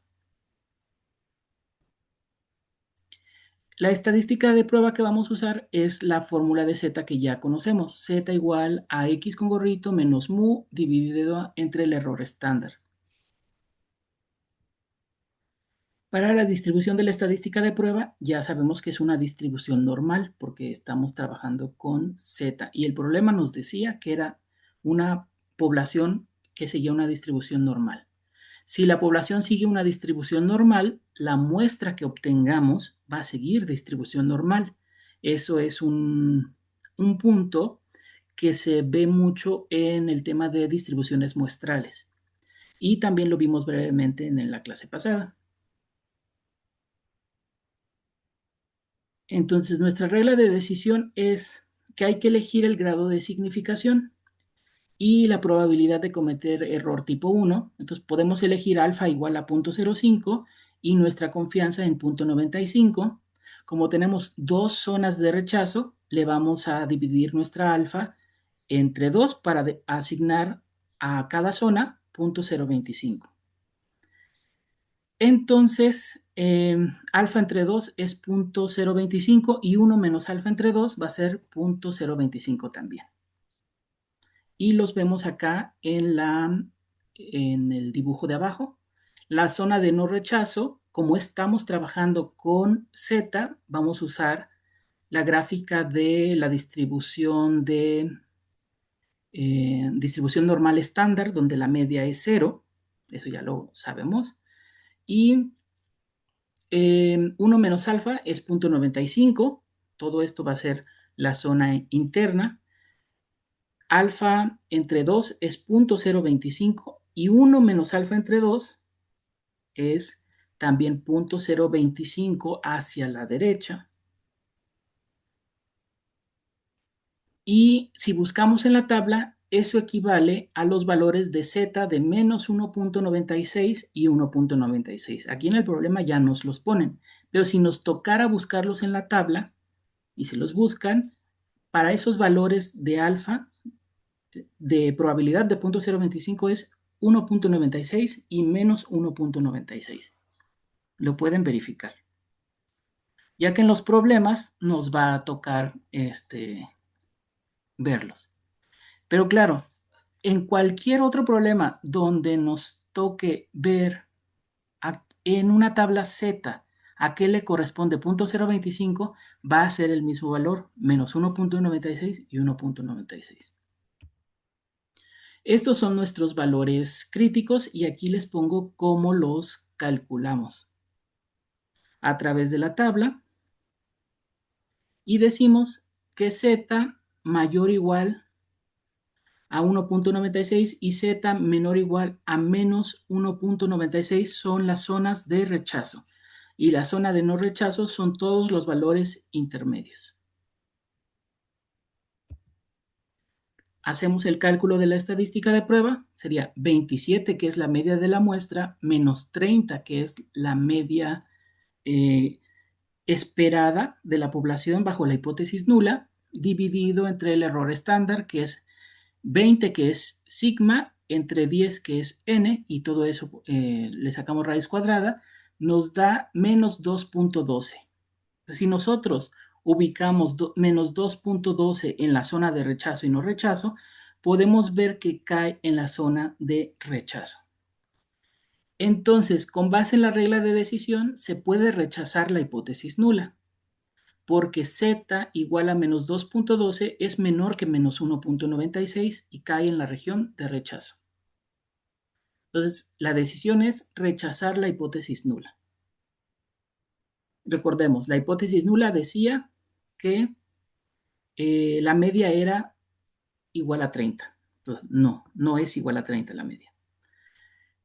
La estadística de prueba que vamos a usar es la fórmula de Z que ya conocemos. Z igual a X con gorrito menos mu dividido entre el error estándar. Para la distribución de la estadística de prueba, ya sabemos que es una distribución normal porque estamos trabajando con Z. Y el problema nos decía que era una población que seguía una distribución normal. Si la población sigue una distribución normal, la muestra que obtengamos va a seguir distribución normal. Eso es un punto que se ve mucho en el tema de distribuciones muestrales. Y también lo vimos brevemente en la clase pasada. Entonces, nuestra regla de decisión es que hay que elegir el grado de significación y la probabilidad de cometer error tipo 1. Entonces, podemos elegir alfa igual a 0.05 y nuestra confianza en 0.95. Como tenemos dos zonas de rechazo, le vamos a dividir nuestra alfa entre 2 para asignar a cada zona 0.025. Entonces, alfa entre 2 es 0.025 y 1 menos alfa entre 2 va a ser 0.025 también. Y los vemos acá en el dibujo de abajo. La zona de no rechazo, como estamos trabajando con Z, vamos a usar la gráfica de la distribución distribución normal estándar, donde la media es 0. Eso ya lo sabemos. Y 1 menos alfa es 0.95. Todo esto va a ser la zona interna. Alfa entre 2 es 0.025 y 1 menos alfa entre 2 es también 0.025 hacia la derecha. Y si buscamos en la tabla, eso equivale a los valores de z de menos 1.96 y 1.96. Aquí en el problema ya nos los ponen, pero si nos tocara buscarlos en la tabla y se los buscan, para esos valores de alfa, de probabilidad de 0.025 es 1.96 y menos 1.96. Lo pueden verificar. Ya que en los problemas nos va a tocar verlos. Pero claro, en cualquier otro problema donde nos toque ver en una tabla Z a qué le corresponde 0.025, va a ser el mismo valor, menos 1.96 y 1.96. Estos son nuestros valores críticos y aquí les pongo cómo los calculamos. A través de la tabla y decimos que Z mayor o igual a 1.96 y Z menor o igual a menos 1.96 son las zonas de rechazo. Y la zona de no rechazo son todos los valores intermedios. Hacemos el cálculo de la estadística de prueba, sería 27, que es la media de la muestra, menos 30, que es la media esperada de la población bajo la hipótesis nula, dividido entre el error estándar, que es 20, que es sigma, entre 10, que es n, y todo eso le sacamos raíz cuadrada, nos da menos 2.12. Si nosotros ubicamos menos 2.12 en la zona de rechazo y no rechazo, podemos ver que cae en la zona de rechazo. Entonces, con base en la regla de decisión, se puede rechazar la hipótesis nula, porque z igual a menos 2.12 es menor que menos 1.96 y cae en la región de rechazo. Entonces, la decisión es rechazar la hipótesis nula. Recordemos, la hipótesis nula decía que la media era igual a 30. Entonces, no es igual a 30 la media.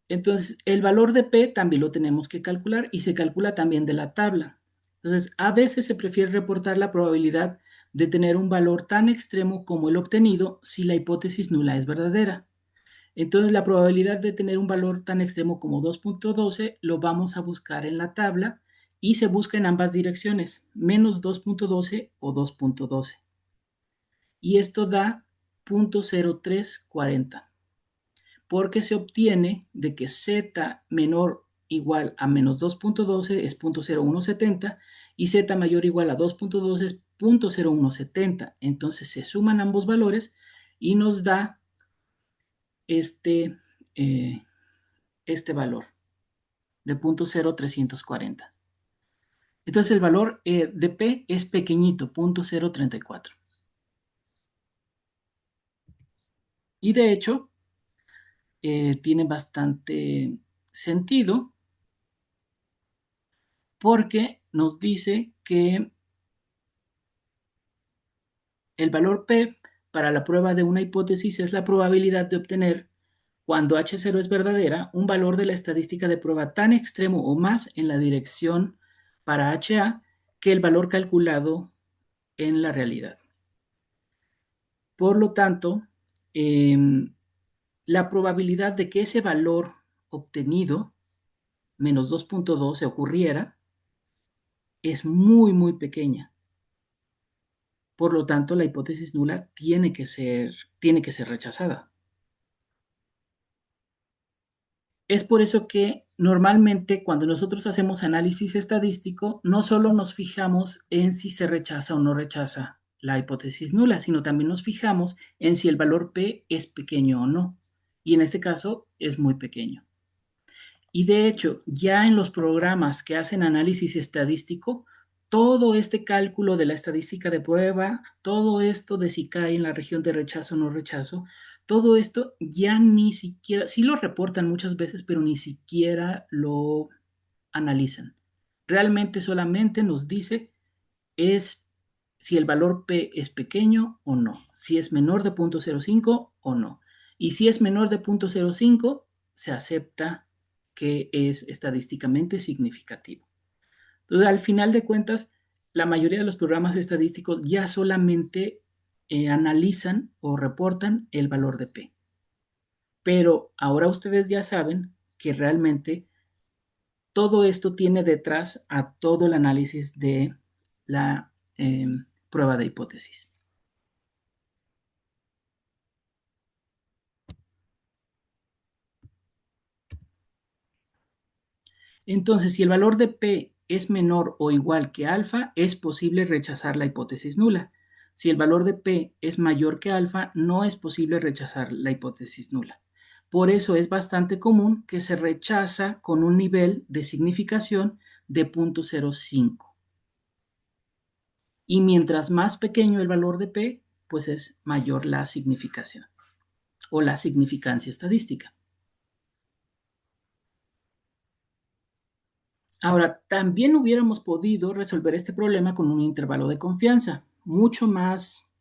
Entonces, el valor de P también lo tenemos que calcular y se calcula también de la tabla. Entonces, a veces se prefiere reportar la probabilidad de tener un valor tan extremo como el obtenido si la hipótesis nula es verdadera. Entonces, la probabilidad de tener un valor tan extremo como 2.12 lo vamos a buscar en la tabla y se busca en ambas direcciones, menos 2.12 o 2.12. Y esto da 0.0340, porque se obtiene de que z menor igual a menos 2.12 es 0.0170 y z mayor igual a 2.12 es 0.0170. Entonces se suman ambos valores y nos da este valor de 0.0340. Entonces el valor de P es pequeñito, 0.034. Y de hecho, tiene bastante sentido porque nos dice que el valor P para la prueba de una hipótesis es la probabilidad de obtener, cuando H0 es verdadera, un valor de la estadística de prueba tan extremo o más en la dirección para HA que el valor calculado en la realidad. Por lo tanto, la probabilidad de que ese valor obtenido, menos 2.12, ocurriera, es muy, muy pequeña. Por lo tanto, la hipótesis nula tiene que ser rechazada. Es por eso que normalmente cuando nosotros hacemos análisis estadístico, no solo nos fijamos en si se rechaza o no rechaza la hipótesis nula, sino también nos fijamos en si el valor P es pequeño o no. Y en este caso es muy pequeño. Y de hecho, ya en los programas que hacen análisis estadístico, todo este cálculo de la estadística de prueba, todo esto de si cae en la región de rechazo o no rechazo, todo esto ya ni siquiera, sí lo reportan muchas veces, pero ni siquiera lo analizan. Realmente solamente nos dice es si el valor P es pequeño o no, si es menor de 0.05 o no. Y si es menor de 0.05, se acepta que es estadísticamente significativo. Entonces, al final de cuentas, la mayoría de los programas estadísticos ya solamente analizan o reportan el valor de P. Pero ahora ustedes ya saben que realmente todo esto tiene detrás a todo el análisis de la prueba de hipótesis. Entonces, si el valor de P es menor o igual que alfa, es posible rechazar la hipótesis nula. Si el valor de P es mayor que alfa, no es posible rechazar la hipótesis nula. Por eso es bastante común que se rechaza con un nivel de significación de 0.05. Y mientras más pequeño el valor de P, pues es mayor la significación o la significancia estadística. Ahora, también hubiéramos podido resolver este problema con un intervalo de confianza, mucho más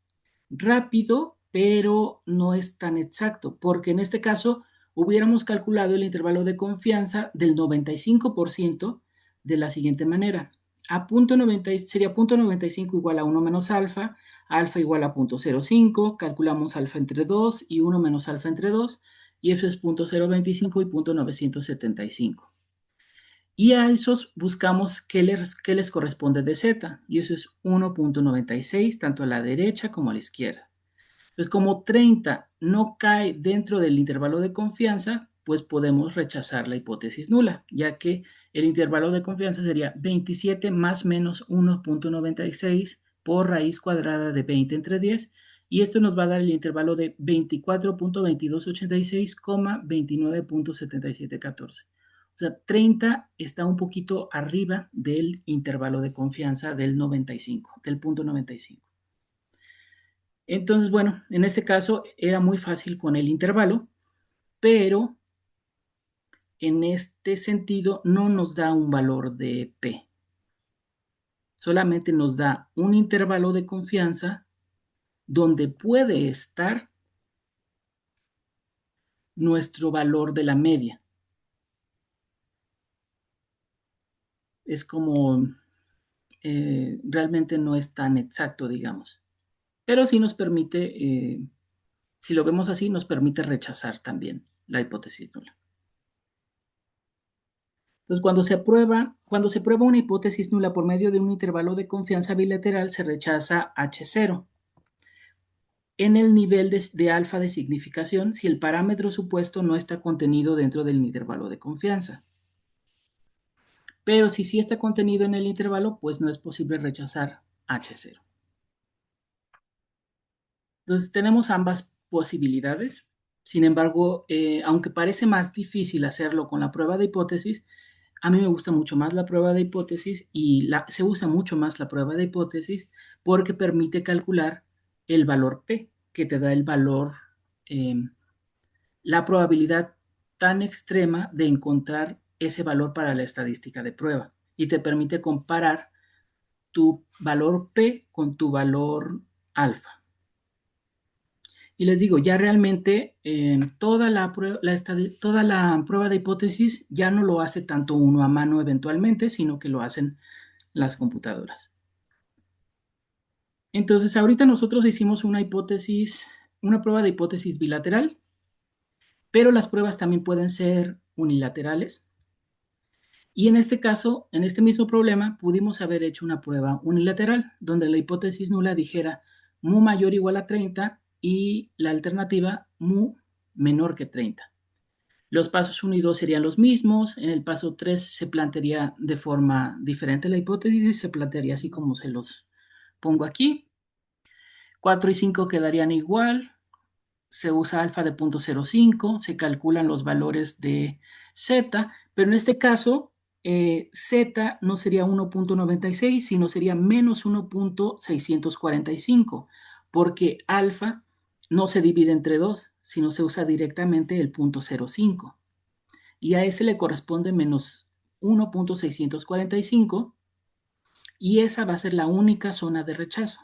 rápido, pero no es tan exacto, porque en este caso hubiéramos calculado el intervalo de confianza del 95% de la siguiente manera. Sería 0.95 igual a 1 menos alfa, alfa igual a 0.05, calculamos alfa entre 2 y 1 menos alfa entre 2, y eso es 0.025 y 0.975. Y a esos buscamos qué les corresponde de z, y eso es 1.96, tanto a la derecha como a la izquierda. Entonces, como 30 no cae dentro del intervalo de confianza, pues podemos rechazar la hipótesis nula, ya que el intervalo de confianza sería 27 más menos 1.96 por raíz cuadrada de 20 entre 10, y esto nos va a dar el intervalo de 24.2286, 29.7714. O sea, 30 está un poquito arriba del intervalo de confianza del 95, del punto 95. Entonces, bueno, en este caso era muy fácil con el intervalo, pero en este sentido no nos da un valor de P. Solamente nos da un intervalo de confianza donde puede estar nuestro valor de la media. Es como, realmente no es tan exacto, digamos. Pero sí nos permite, si lo vemos así, nos permite rechazar también la hipótesis nula. Entonces, cuando se prueba una hipótesis nula por medio de un intervalo de confianza bilateral, se rechaza H0 en el nivel de alfa de significación si el parámetro supuesto no está contenido dentro del intervalo de confianza. Pero si sí está contenido en el intervalo, pues no es posible rechazar H0. Entonces, tenemos ambas posibilidades. Sin embargo, aunque parece más difícil hacerlo con la prueba de hipótesis, a mí me gusta mucho más la prueba de hipótesis y se usa mucho más la prueba de hipótesis porque permite calcular el valor P, que te da el valor, la probabilidad tan extrema de encontrar ese valor para la estadística de prueba, y te permite comparar tu valor P con tu valor alfa. Y les digo, ya realmente toda la prueba de hipótesis ya no lo hace tanto uno a mano eventualmente, sino que lo hacen las computadoras. Entonces, ahorita nosotros hicimos una prueba de hipótesis bilateral, pero las pruebas también pueden ser unilaterales. Y en este caso, en este mismo problema, pudimos haber hecho una prueba unilateral, donde la hipótesis nula dijera mu mayor o igual a 30 y la alternativa mu menor que 30. Los pasos 1 y 2 serían los mismos. En el paso 3 se plantearía de forma diferente la hipótesis y se plantearía así como se los pongo aquí. 4 y 5 quedarían igual. Se usa alfa de 0.05, se calculan los valores de z, pero en este caso z no sería 1.96, sino sería menos 1.645, porque alfa no se divide entre 2, sino se usa directamente el 0.05. Y a ese le corresponde menos 1.645, y esa va a ser la única zona de rechazo.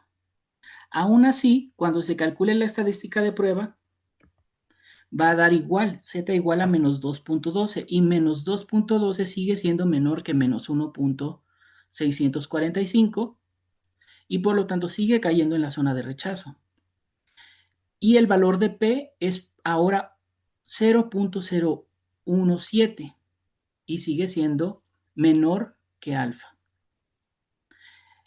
Aún así, cuando se calcule la estadística de prueba, va a dar igual, z igual a menos 2.12, y menos 2.12 sigue siendo menor que menos 1.645, y por lo tanto sigue cayendo en la zona de rechazo. y el valor de P es ahora 0.017 y sigue siendo menor que alfa.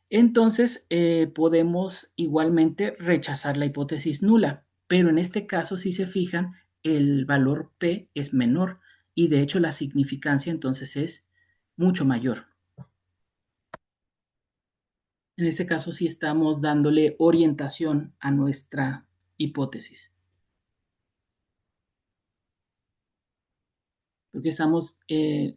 Entonces, podemos igualmente rechazar la hipótesis nula, pero en este caso, si se fijan, el valor P es menor y de hecho la significancia entonces es mucho mayor. En este caso, sí estamos dándole orientación a nuestra hipótesis. Porque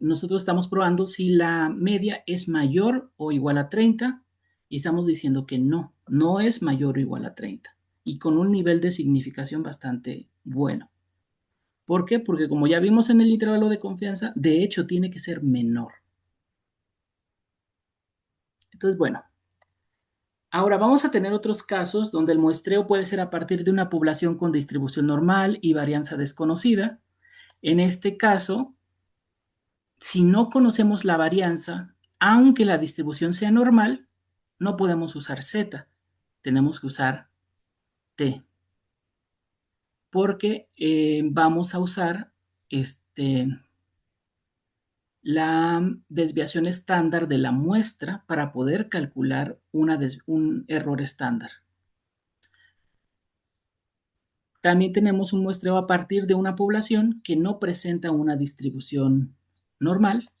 nosotros estamos probando si la media es mayor o igual a 30 y estamos diciendo que no, no es mayor o igual a 30 y con un nivel de significación bastante bueno. ¿Por qué? Porque como ya vimos en el intervalo de confianza, de hecho tiene que ser menor. Entonces, bueno, ahora vamos a tener otros casos donde el muestreo puede ser a partir de una población con distribución normal y varianza desconocida. En este caso, si no conocemos la varianza, aunque la distribución sea normal, no podemos usar Z, tenemos que usar T, porque vamos a usar la desviación estándar de la muestra para poder calcular un error estándar. También tenemos un muestreo a partir de una población que no presenta una distribución normal.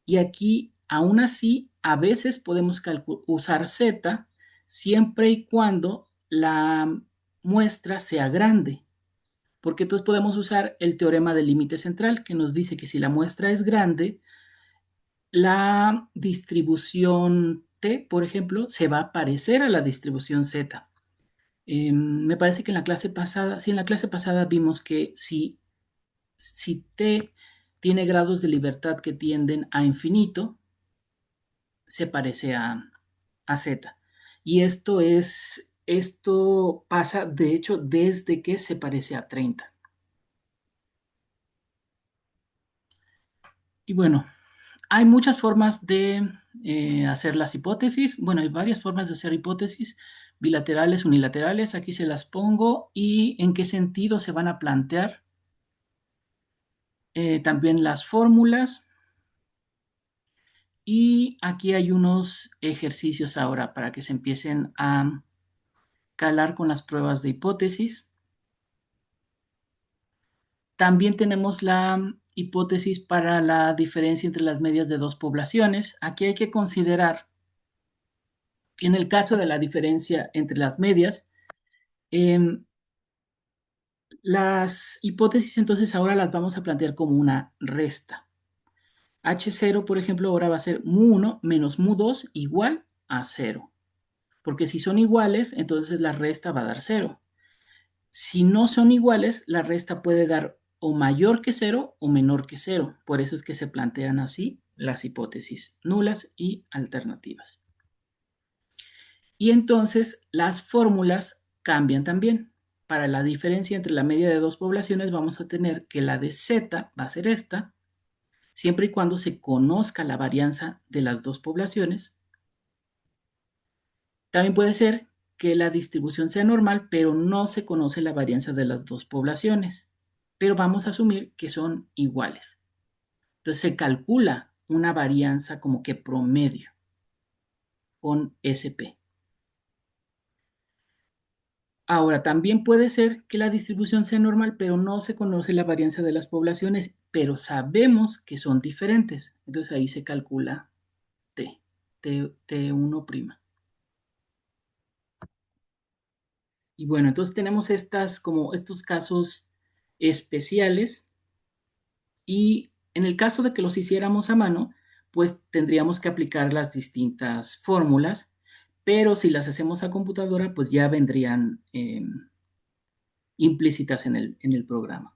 Y aquí, aún así, a veces podemos usar Z siempre y cuando la muestra sea grande. Porque entonces podemos usar el teorema del límite central que nos dice que si la muestra es grande, la distribución T, por ejemplo, se va a parecer a la distribución Z. Me parece que en la clase pasada, sí, en la clase pasada vimos que si T tiene grados de libertad que tienden a infinito, se parece a Z. Y esto pasa, de hecho, desde que se parece a 30. Y bueno, hay muchas formas de hacer las hipótesis. Bueno, hay varias formas de hacer hipótesis, bilaterales, unilaterales. Aquí se las pongo y en qué sentido se van a plantear. También las fórmulas. Y aquí hay unos ejercicios ahora para que se empiecen a calar con las pruebas de hipótesis. También tenemos la hipótesis para la diferencia entre las medias de dos poblaciones. Aquí hay que considerar que en el caso de la diferencia entre las medias, eh, las hipótesis entonces ahora las vamos a plantear como una resta. H0, por ejemplo, ahora va a ser mu1 menos mu2 igual a 0. Porque si son iguales, entonces la resta va a dar 0. Si no son iguales, la resta puede dar o mayor que 0 o menor que 0. Por eso es que se plantean así las hipótesis nulas y alternativas. Y entonces las fórmulas cambian también. Para la diferencia entre la media de dos poblaciones vamos a tener que la de Z va a ser esta, siempre y cuando se conozca la varianza de las dos poblaciones. También puede ser que la distribución sea normal, pero no se conoce la varianza de las dos poblaciones. Pero vamos a asumir que son iguales. Entonces se calcula una varianza como que promedio con SP. Ahora, también puede ser que la distribución sea normal, pero no se conoce la varianza de las poblaciones, pero sabemos que son diferentes. Entonces ahí se calcula T1'. Y bueno, entonces tenemos estos casos especiales y en el caso de que los hiciéramos a mano, pues tendríamos que aplicar las distintas fórmulas, pero si las hacemos a computadora, pues ya vendrían implícitas en el programa.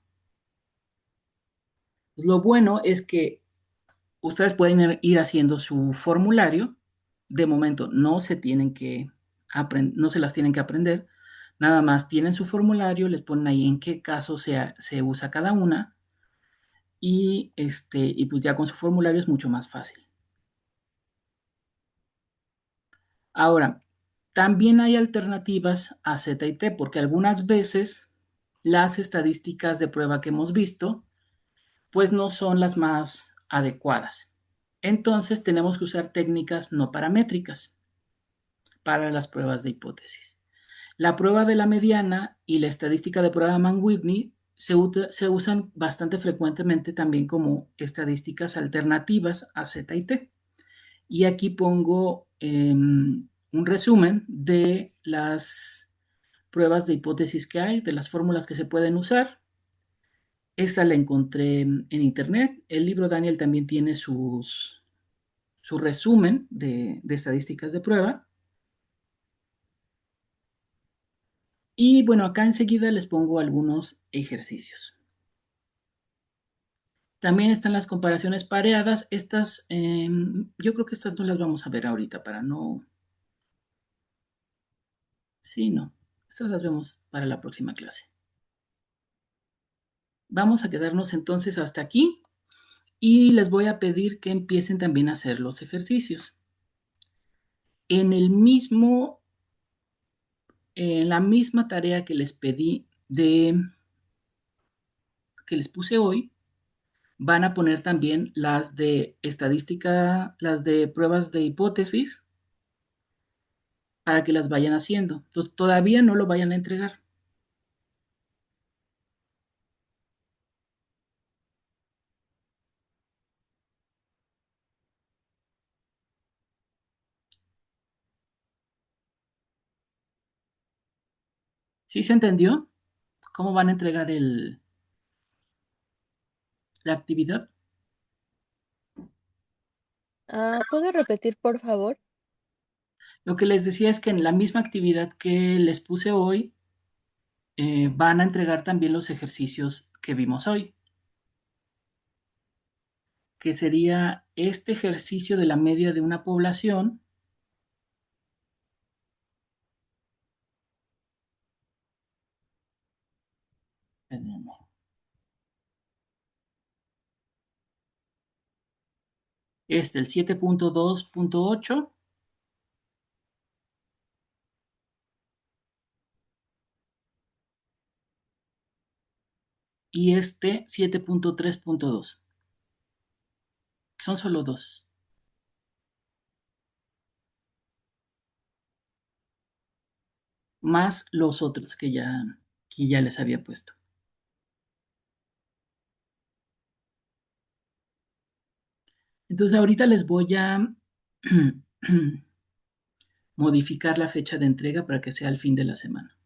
Lo bueno es que ustedes pueden ir haciendo su formulario. De momento no se no se las tienen que aprender. Nada más tienen su formulario, les ponen ahí en qué caso se usa cada una y pues ya con su formulario es mucho más fácil. Ahora, También hay alternativas a Z y T, porque algunas veces las estadísticas de prueba que hemos visto, pues no son las más adecuadas. Entonces tenemos que usar técnicas no paramétricas para las pruebas de hipótesis. La prueba de la mediana y la estadística de prueba de Mann-Whitney se usan bastante frecuentemente también como estadísticas alternativas a Z y T. Y aquí pongo un resumen de las pruebas de hipótesis que hay, de las fórmulas que se pueden usar. Esta la encontré en internet. El libro Daniel también tiene su resumen de estadísticas de prueba. Y bueno, acá enseguida les pongo algunos ejercicios. También están las comparaciones pareadas. Estas, yo creo que estas no las vamos a ver ahorita para no... Sí, no. Estas las vemos para la próxima clase. Vamos a quedarnos entonces hasta aquí y les voy a pedir que empiecen también a hacer los ejercicios. En el mismo, en la misma tarea que les pedí que les puse hoy, van a poner también las de estadística, las de pruebas de hipótesis para que las vayan haciendo. Entonces, todavía no lo vayan a entregar. ¿Sí se entendió? ¿Cómo van a entregar la actividad?
¿Puedo repetir, por favor?
Lo que les decía es que en la misma actividad que les puse hoy, van a entregar también los ejercicios que vimos hoy, que sería este ejercicio de la media de una población. Es del 7.2.8 y este 7.3.2. Son solo dos, más los otros que ya les había puesto. Entonces ahorita les voy a modificar la fecha de entrega para que sea al fin de la semana.